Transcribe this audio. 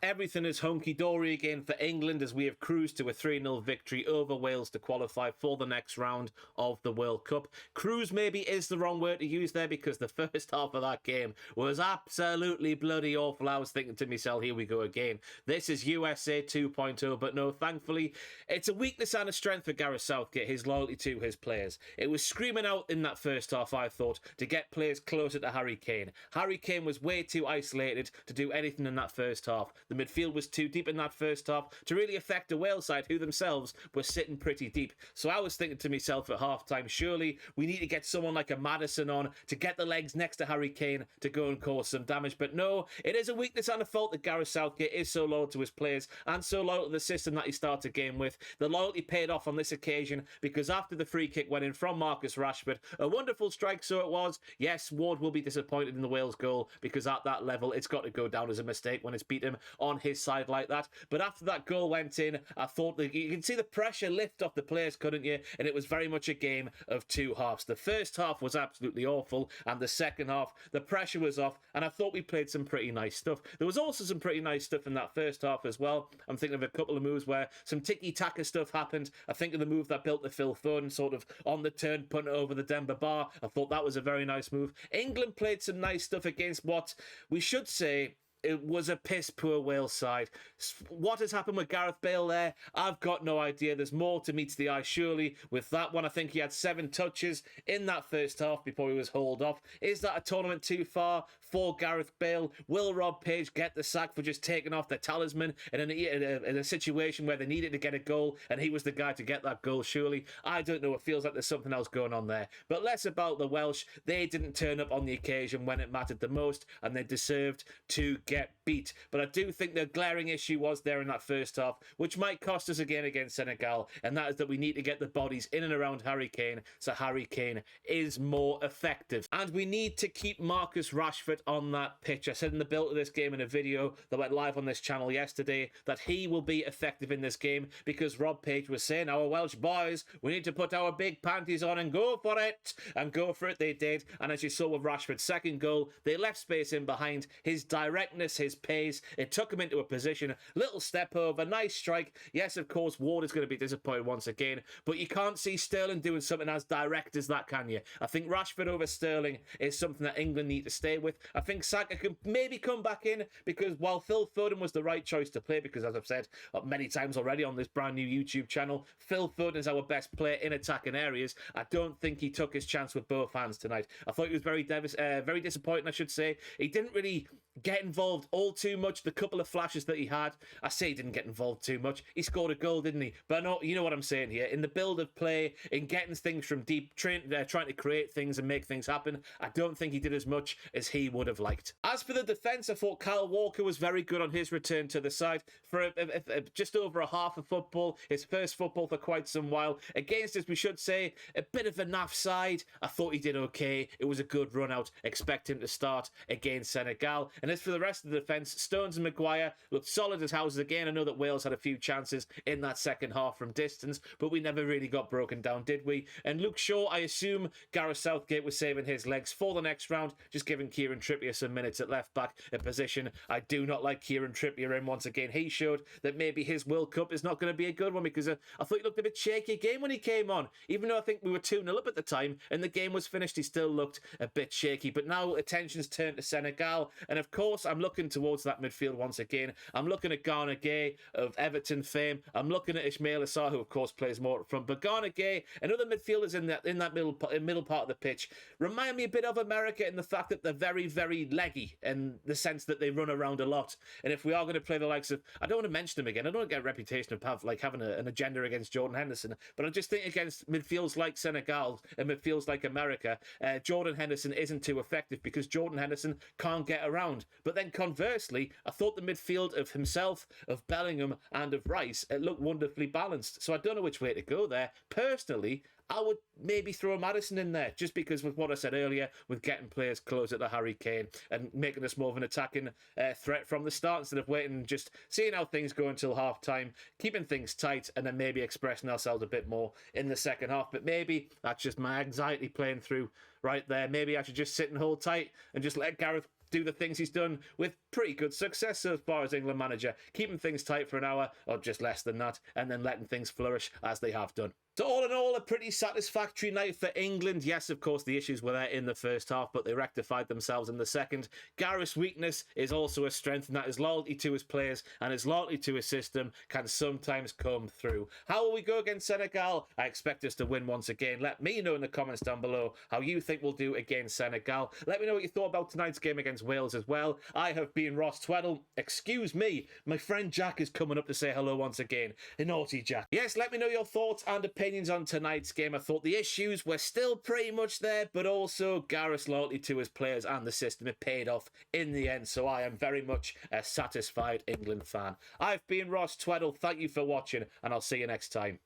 everything is hunky-dory again for England as we have cruised to a 3-0 victory over Wales to qualify for the next round of the World Cup. Cruise maybe is the wrong word to use there because the first half of that game was absolutely bloody awful. I was thinking to myself, here we go again. This is USA 2.0, but no, thankfully, it's a weakness and a strength for Gareth Southgate, his loyalty to his players. It was screaming out in that first half, I thought, to get players closer to Harry Kane. Harry Kane was way too isolated to do anything in that first half. The midfield was too deep in that first half to really affect the Wales side, who themselves were sitting pretty deep. So I was thinking to myself at half-time, surely we need to get someone like a Maddison on to get the legs next to Harry Kane to go and cause some damage. But no, it is a weakness and a fault that Gareth Southgate is so loyal to his players and so loyal to the system that he started a game with. The loyalty paid off on this occasion because after the free kick went in from Marcus Rashford, a wonderful strike so it was. Yes, Ward will be disappointed in the Wales goal because at that level it's got to go down as a mistake when it's beat him on his side like that. But after that goal went in, I thought that you can see the pressure lift off the players, couldn't you? And it was very much a game of two halves. The first half was absolutely awful, and the second half, the pressure was off, and I thought we played some pretty nice stuff. There was also some pretty nice stuff in that first half as well. I'm thinking of a couple of moves where some tiki-taka stuff happened. I think of the move that built the Phil Foden, sort of on the turn, putting it over the Denver bar. I thought that was a very nice move. England played some nice stuff against what we should say it was a piss-poor Wales side. What has happened with Gareth Bale there? I've got no idea. There's more to meet the eye, surely. With that one, I think he had 7 touches in that first half before he was hauled off. Is that a tournament too far for Gareth Bale? Will Rob Page get the sack for just taking off the talisman in a situation where they needed to get a goal and he was the guy to get that goal, surely? I don't know. It feels like there's something else going on there. But less about the Welsh. They didn't turn up on the occasion when it mattered the most, and they deserved to get beat. But I do think the glaring issue was there in that first half, which might cost us again against Senegal, and that is that we need to get the bodies in and around Harry Kane so Harry Kane is more effective. And we need to keep Marcus Rashford on that pitch. I said in the build of this game in a video that went live on this channel yesterday that he will be effective in this game because Rob Page was saying, our Welsh boys, we need to put our big panties on and go for it. And go for it they did. And as you saw with Rashford's second goal, they left space in behind. His directness, his pace, it took him into a position, little step over, nice strike. Yes, of course, Ward is going to be disappointed once again, but you can't see Sterling doing something as direct as that, can you? I think Rashford over Sterling is something that England need to stay with. I think Saka can maybe come back in because while Phil Foden was the right choice to play, because as I've said many times already on this brand new YouTube channel, Phil Foden is our best player in attacking areas. I don't think he took his chance with both hands tonight. I thought he was very disappointing, I should say. He didn't really get involved all too much. The couple of flashes that he had, I say he didn't get involved too much. He scored a goal, didn't he? But no, you know what I'm saying here. In the build of play, in getting things from deep, trying to create things and make things happen, I don't think he did as much as he would have liked. As for the defence, I thought Kyle Walker was very good on his return to the side for just over a half of football, his first football for quite some while. Against, as we should say, a bit of a naff side, I thought he did okay. It was a good run out. Expect him to start against Senegal. And as for the rest of the defence, Stones and Maguire looked solid as houses again. I know that Wales had a few chances in that second half from distance, but we never really got broken down, did we? And Luke Shaw, I assume Gareth Southgate was saving his legs for the next round, just giving Kieran Trippier some minutes at left back, a position I do not like Kieran Trippier in. Once again, he showed that maybe his World Cup is not going to be a good one because I thought he looked a bit shaky again when he came on. Even though I think we were 2-0 up at the time and the game was finished, he still looked a bit shaky. But now attention's turned to Senegal, and of course I'm looking towards that midfield once again. I'm looking at Gana Gueye of Everton fame. I'm looking at Ismail Assar, who of course plays more up front. But Gana Gueye and other midfielders in that middle part of the pitch remind me a bit of America in the fact that they're very, very leggy in the sense that they run around a lot. And if we are going to play the likes of, I don't want to mention them again, I don't want to get a reputation of having an agenda against Jordan Henderson, but I just think against midfields like Senegal and midfields like America, Jordan Henderson isn't too effective because Jordan Henderson can't get around. But then conversely, I thought the midfield of himself, of Bellingham and of Rice, it looked wonderfully balanced. So I don't know which way to go there. Personally, I would maybe throw Maddison in there, just because with what I said earlier, with getting players closer to Harry Kane and making us more of an attacking threat from the start, instead of waiting and just seeing how things go until half-time, keeping things tight, and then maybe expressing ourselves a bit more in the second half. But maybe that's just my anxiety playing through right there. Maybe I should just sit and hold tight and just let Gareth do the things he's done with pretty good success so far as England manager, keeping things tight for an hour or just less than that, and then letting things flourish as they have done. So all in all, a pretty satisfactory night for England. Yes, of course, the issues were there in the first half, but they rectified themselves in the second. Gareth's weakness is also a strength, and that his loyalty to his players and his loyalty to his system can sometimes come through. How will we go against Senegal? I expect us to win once again. Let me know in the comments down below how you think we'll do against Senegal. Let me know what you thought about tonight's game against Wales as well. I have been Ross Tweddell. Excuse me, my friend Jack is coming up to say hello once again. A naughty Jack. Yes, let me know your thoughts and opinions on tonight's game. I thought the issues were still pretty much there, but also Gareth's loyalty to his players and the system, it paid off in the end, so I am very much a satisfied England fan. I've been Ross Tweddell. Thank you for watching, and I'll see you next time.